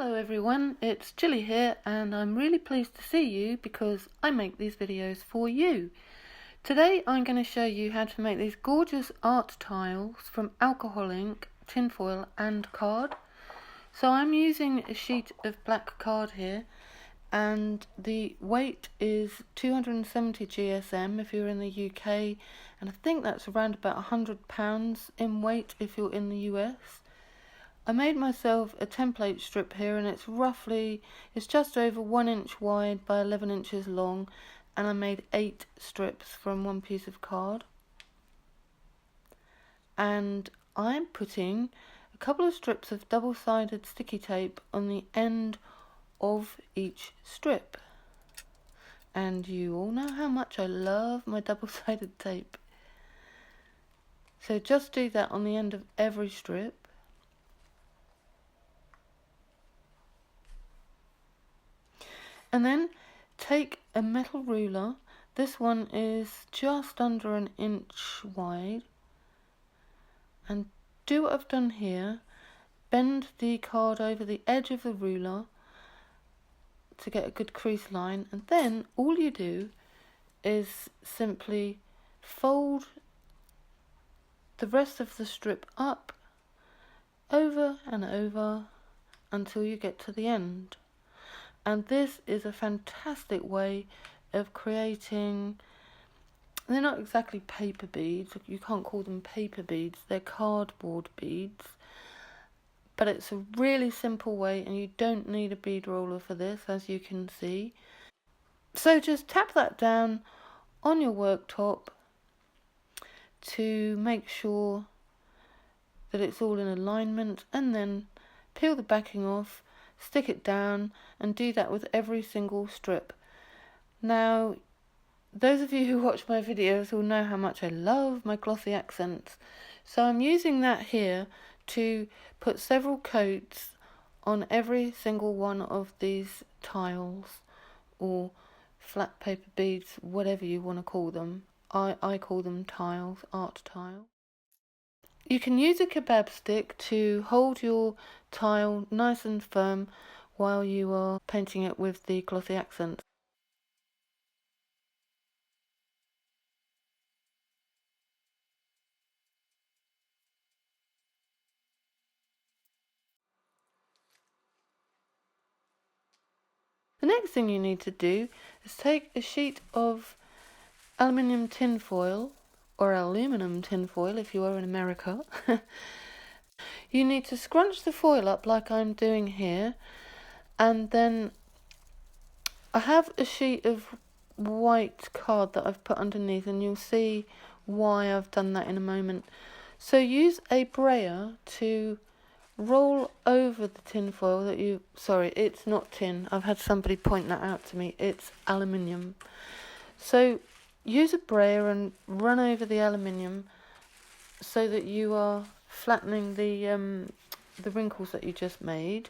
Hello everyone, it's Jilly here and I'm really pleased to see you because I make these videos for you. Today I'm going to show you how to make these gorgeous art tiles from alcohol ink, tinfoil and card. So I'm using a sheet of black card here and the weight is 270 GSM if you're in the UK, and I think that's around about £100 in weight if you're in the US. I made myself a template strip here and it's just over 1 inch wide by 11 inches long, and I made 8 strips from one piece of card. And I'm putting a couple of strips of double-sided sticky tape on the end of each strip. And you all know how much I love my double-sided tape. So just do that on the end of every strip. And then take a metal ruler. This one is just under 1 inch wide. And do what I've done here. Bend the card over the edge of the ruler to get a good crease line. And then all you do is simply fold the rest of the strip up, over and over until you get to the end. And this is a fantastic way of creating, they're not exactly paper beads, you can't call them paper beads, they're cardboard beads. But it's a really simple way and you don't need a bead roller for this, as you can see. So just tap that down on your worktop to make sure that it's all in alignment, and then peel the backing off, stick it down, and do that with every single strip. Now, those of you who watch my videos will know how much I love my glossy accents. So I'm using that here to put several coats on every single one of these tiles, or flat paper beads, whatever you want to call them. I call them tiles, art tile. You can use a kebab stick to hold your tile nice and firm while you are painting it with the glossy accent. The next thing you need to do is take a sheet of aluminium tin foil, or aluminum tin foil if you are in America. You need to scrunch the foil up like I'm doing here, and then I have a sheet of white card that I've put underneath, and you'll see why I've done that in a moment. So use a brayer to roll over the tin foil that you, sorry, it's not tin, I've had somebody point that out to me, it's aluminium. So use a brayer and run over the aluminium so that you are flattening the wrinkles that you just made,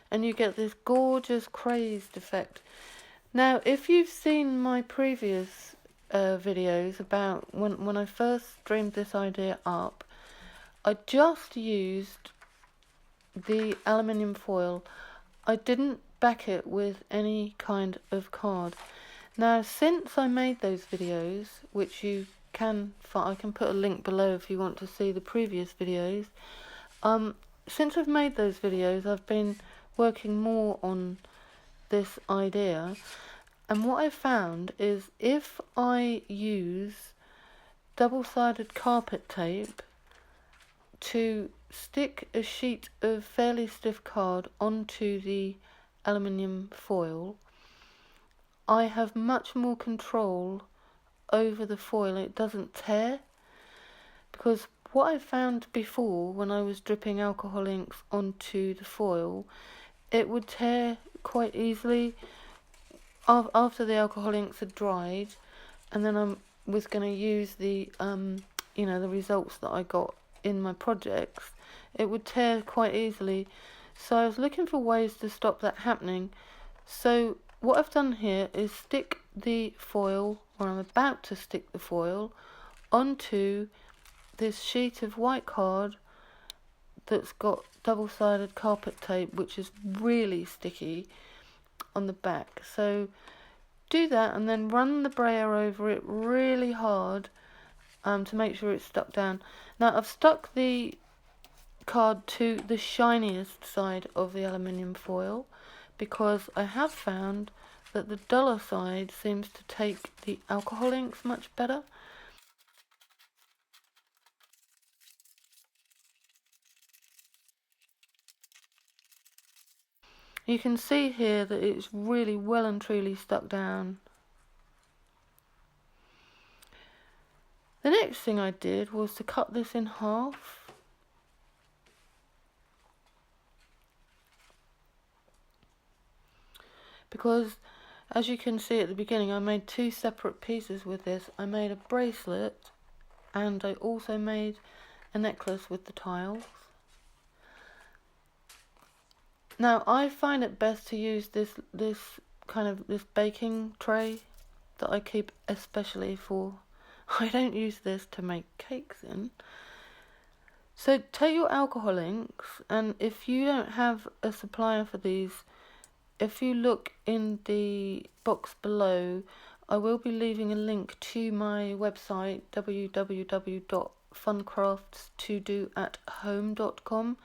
and you get this gorgeous crazed effect. Now, if you've seen my previous videos about when I first dreamed this idea up, I just used the aluminium foil. I didn't back it with any kind of card. Now, since I made those videos, which you can find, I can put a link below if you want to see the previous videos. Since I've made those videos, I've been working more on this idea, and what I found is if I use double-sided carpet tape to stick a sheet of fairly stiff card onto the aluminium foil, I have much more control over the foil. It doesn't tear, because what I found before when I was dripping alcohol inks onto the foil, it would tear quite easily after the alcohol inks had dried, and then I was going to use the the results that I got in my projects. It would tear quite easily, so I was looking for ways to stop that happening. So what I've done here is stick the foil, or I'm about to stick the foil, onto this sheet of white card that's got double-sided carpet tape, which is really sticky on the back. So do that and then run the brayer over it really hard to make sure it's stuck down. Now I've stuck the card to the shiniest side of the aluminium foil because I have found that the duller side seems to take the alcohol inks much better. You can see here that it's really well and truly stuck down. The next thing I did was to cut this in half. Because, as you can see at the beginning, I made two separate pieces with this. I made a bracelet and I also made a necklace with the tiles. Now I find it best to use this baking tray that I keep especially for. I don't use this to make cakes in. So take your alcohol inks, and if you don't have a supplier for these, if you look in the box below, I will be leaving a link to my website www.funcraftstodoathome.com,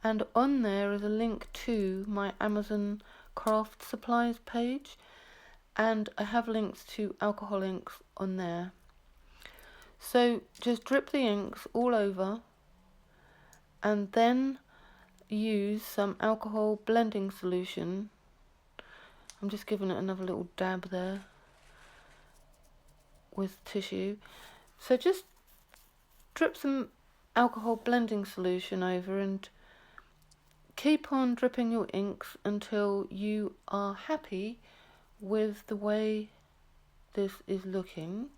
and on there is a link to my Amazon craft supplies page, and I have links to alcohol inks on there. So just drip the inks all over and then use some alcohol blending solution. I'm just giving it another little dab there with tissue. So just drip some alcohol blending solution over and keep on dripping your inks until you are happy with the way this is looking.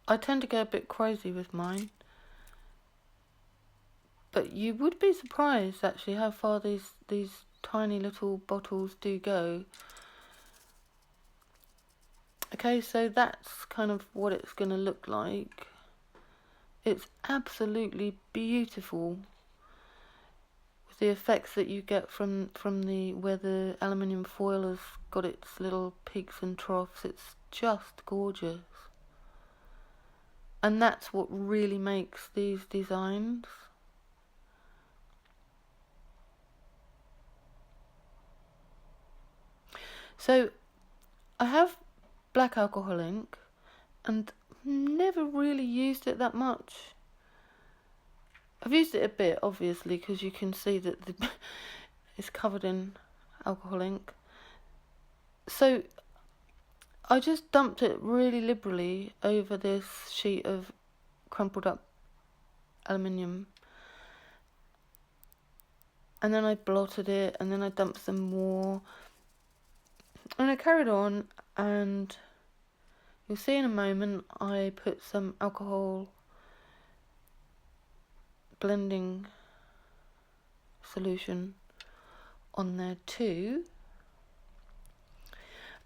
I tend to go a bit crazy with mine, but you would be surprised actually how far these tiny little bottles do go. Okay, so that's kind of what it's going to look like. It's absolutely beautiful with the effects that you get from the where the aluminium foil has got its little peaks and troughs. It's just gorgeous. And that's what really makes these designs. So I have black alcohol ink and never really used it that much. I've used it a bit, obviously, because you can see that it's covered in alcohol ink. So I just dumped it really liberally over this sheet of crumpled up aluminium, and then I blotted it, and then I dumped some more, and I carried on, and you'll see in a moment I put some alcohol blending solution on there too.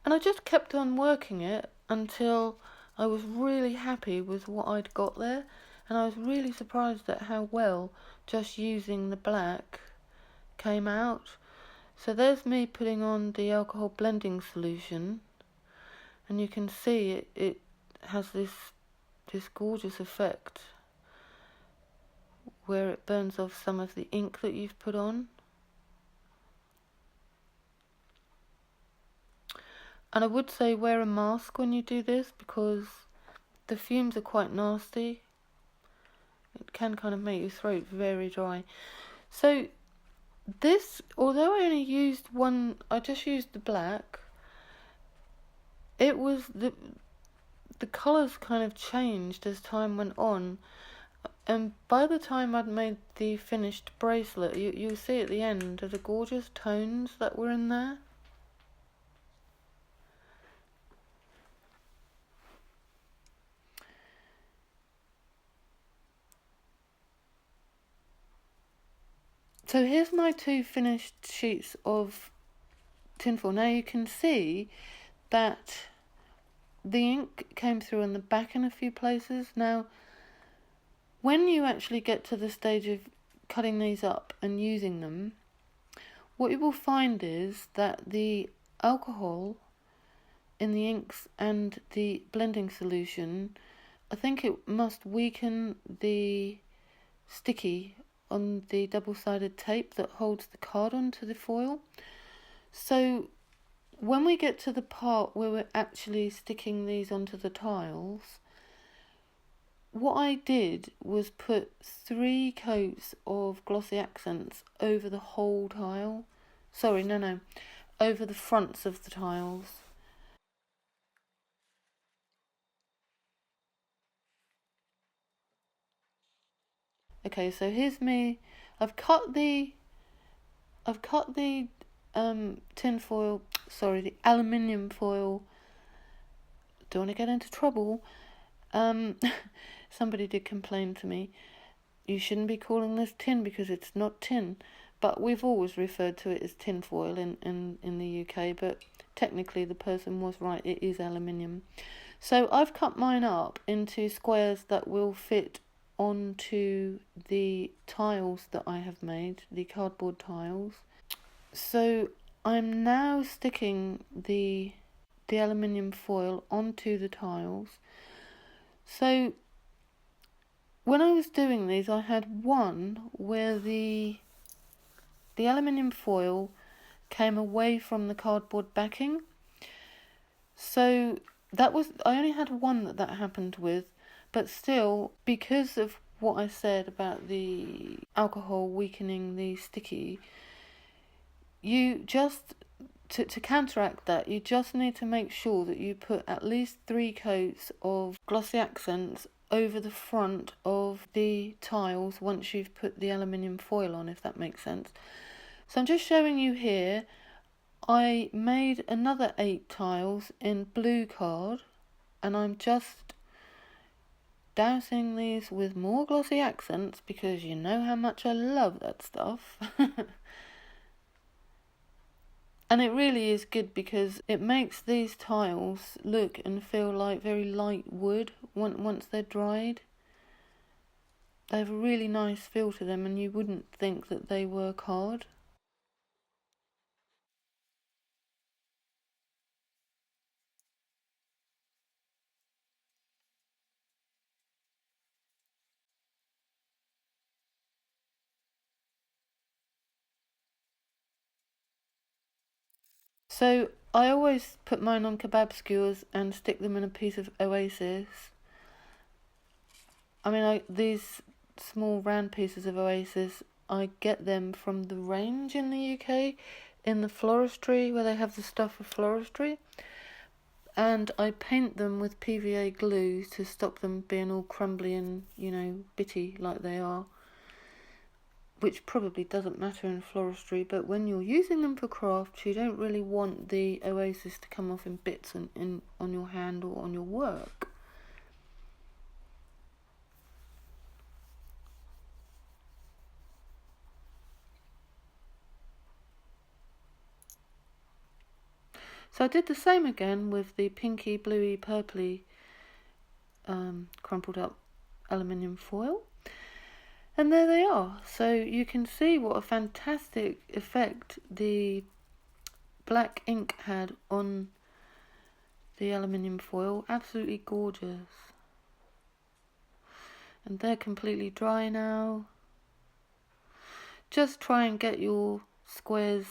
And I just kept on working it until I was really happy with what I'd got there. And I was really surprised at how well just using the black came out. So there's me putting on the alcohol blending solution. And you can see it has this gorgeous effect where it burns off some of the ink that you've put on. And I would say wear a mask when you do this because the fumes are quite nasty. It can kind of make your throat very dry. So this, although I only used one, I just used the black, it was the colours kind of changed as time went on. And by the time I'd made the finished bracelet, you'll see at the end the gorgeous tones that were in there. So here's my two finished sheets of tinfoil. Now you can see that the ink came through on the back in a few places. Now When you actually get to the stage of cutting these up and using them, what you will find is that the alcohol in the inks and the blending solution, I think it must weaken the sticky on the double-sided tape that holds the card onto the foil. So when we get to the part where we're actually sticking these onto the tiles, what I did was put 3 coats of glossy accents over the whole tile. Sorry, no, over the fronts of the tiles. Okay, so here's me. I've cut the tin foil, sorry, the aluminium foil. Don't want to get into trouble. Somebody did complain to me, you shouldn't be calling this tin because it's not tin. But we've always referred to it as tin foil in the UK, but technically the person was right, it is aluminium. So I've cut mine up into squares that will fit onto the tiles that I have made, the cardboard tiles. So I'm now sticking the aluminium foil onto the tiles. So when I was doing these, I had one where the aluminium foil came away from the cardboard backing. So I only had one that happened with, but still, because of what I said about the alcohol weakening the sticky, you just, to counteract that, you just need to make sure that you put at least 3 coats of glossy accents over the front of the tiles once you've put the aluminium foil on, if that makes sense. So I'm just showing you here, I made another 8 tiles in blue card, and I'm just dousing these with more glossy accents because you know how much I love that stuff. And it really is good because it makes these tiles look and feel like very light wood once they're dried. They have a really nice feel to them and you wouldn't think that they were card. So I always put mine on kebab skewers and stick them in a piece of Oasis. I mean, these small round pieces of Oasis, I get them from the range in the UK, in the floristry, where they have the stuff for floristry. And I paint them with PVA glue to stop them being all crumbly and, bitty like they are. Which probably doesn't matter in floristry, but when you're using them for crafts, you don't really want the Oasis to come off in bits on your hand or on your work. So I did the same again with the pinky, bluey, purpley crumpled up aluminium foil. And there they are. So you can see what a fantastic effect the black ink had on the aluminium foil. Absolutely gorgeous. And they're completely dry now. Just try and get your squares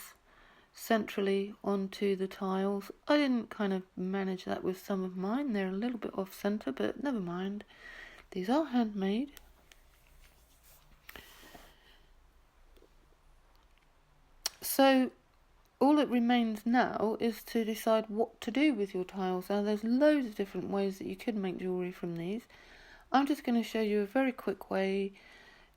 centrally onto the tiles. I didn't kind of manage that with some of mine. They're a little bit off center, but never mind. These are handmade. So all that remains now is to decide what to do with your tiles. Now there's loads of different ways that you could make jewellery from these. I'm just going to show you a very quick way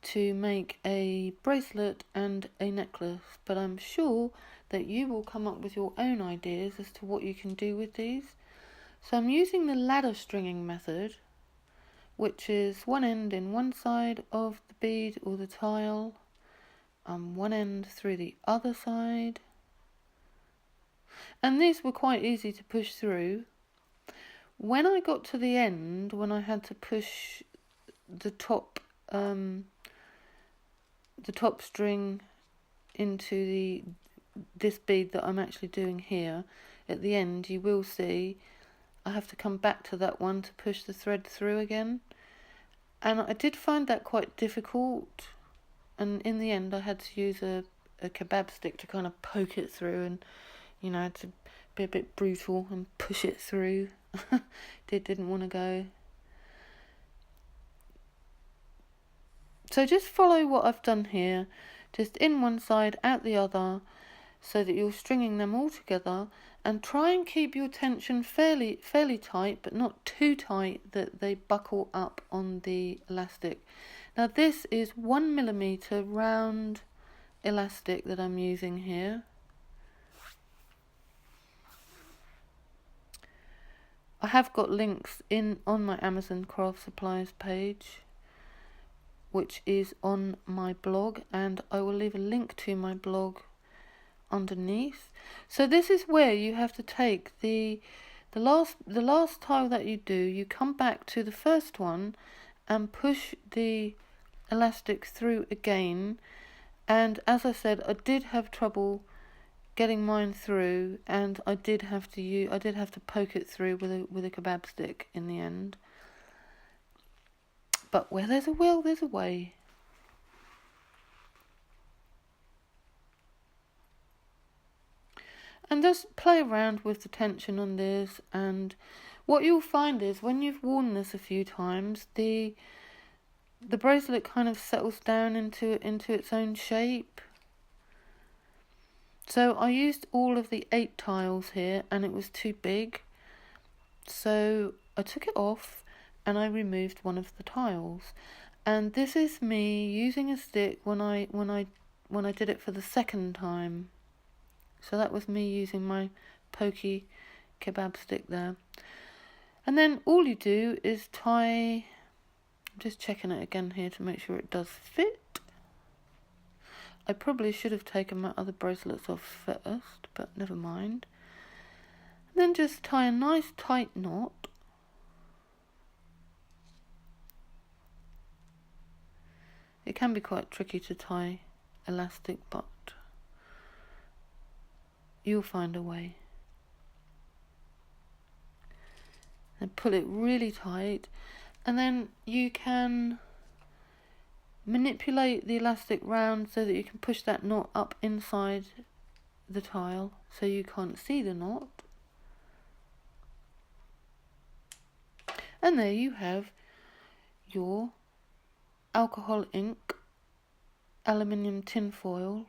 to make a bracelet and a necklace, but I'm sure that you will come up with your own ideas as to what you can do with these. So I'm using the ladder stringing method, which is one end in one side of the bead or the tile, one end through the other side. And these were quite easy to push through. When I got to the end, when I had to push the top the top string into this bead that I'm actually doing here, at the end you will see I have to come back to that one to push the thread through again, and I did find that quite difficult, and in the end I had to use a kebab stick to kind of poke it through, and you know, to be a bit brutal and push it through. Didn't want to go. So just follow what I've done here, just in one side, out the other, so that you're stringing them all together, and try and keep your tension fairly tight, but not too tight that they buckle up on the elastic. Now this is 1mm round elastic that I'm using here. I have got links on my Amazon Craft Supplies page, which is on my blog, and I will leave a link to my blog underneath. So this is where you have to take the last tile that you do, you come back to the first one and push the elastic through again. And as I said, I did have trouble getting mine through, and I did have to poke it through with a kebab stick in the end. But where there's a will, there's a way. And just play around with the tension on this, and what you'll find is when you've worn this a few times, the bracelet kind of settles down into its own shape. So I used all of the 8 tiles here, and it was too big, so I took it off and I removed one of the tiles. And this is me using a stick when I did it for the second time. So that was me using my pokey kebab stick there. And then all you do is tie, I'm just checking it again here to make sure it does fit. I probably should have taken my other bracelets off first, but never mind. And then just tie a nice tight knot. It can be quite tricky to tie elastic, but you'll find a way. And pull it really tight, and then you can manipulate the elastic round so that you can push that knot up inside the tile so you can't see the knot. And there you have your alcohol ink aluminium tinfoil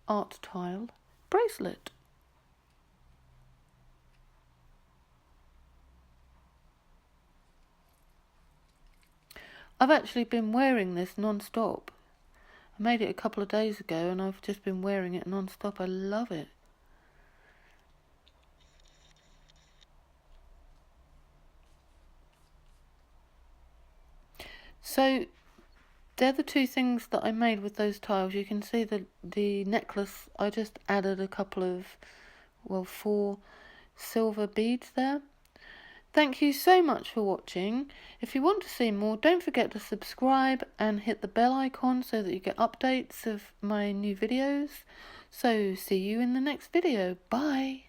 art tile bracelet. I've actually been wearing this non-stop. I made it a couple of days ago and I've just been wearing it non-stop. I love it. So they're the 2 things that I made with those tiles. You can see the necklace, I just added a couple of, 4 silver beads there. Thank you so much for watching. If you want to see more, don't forget to subscribe and hit the bell icon so that you get updates of my new videos. So see you in the next video. Bye.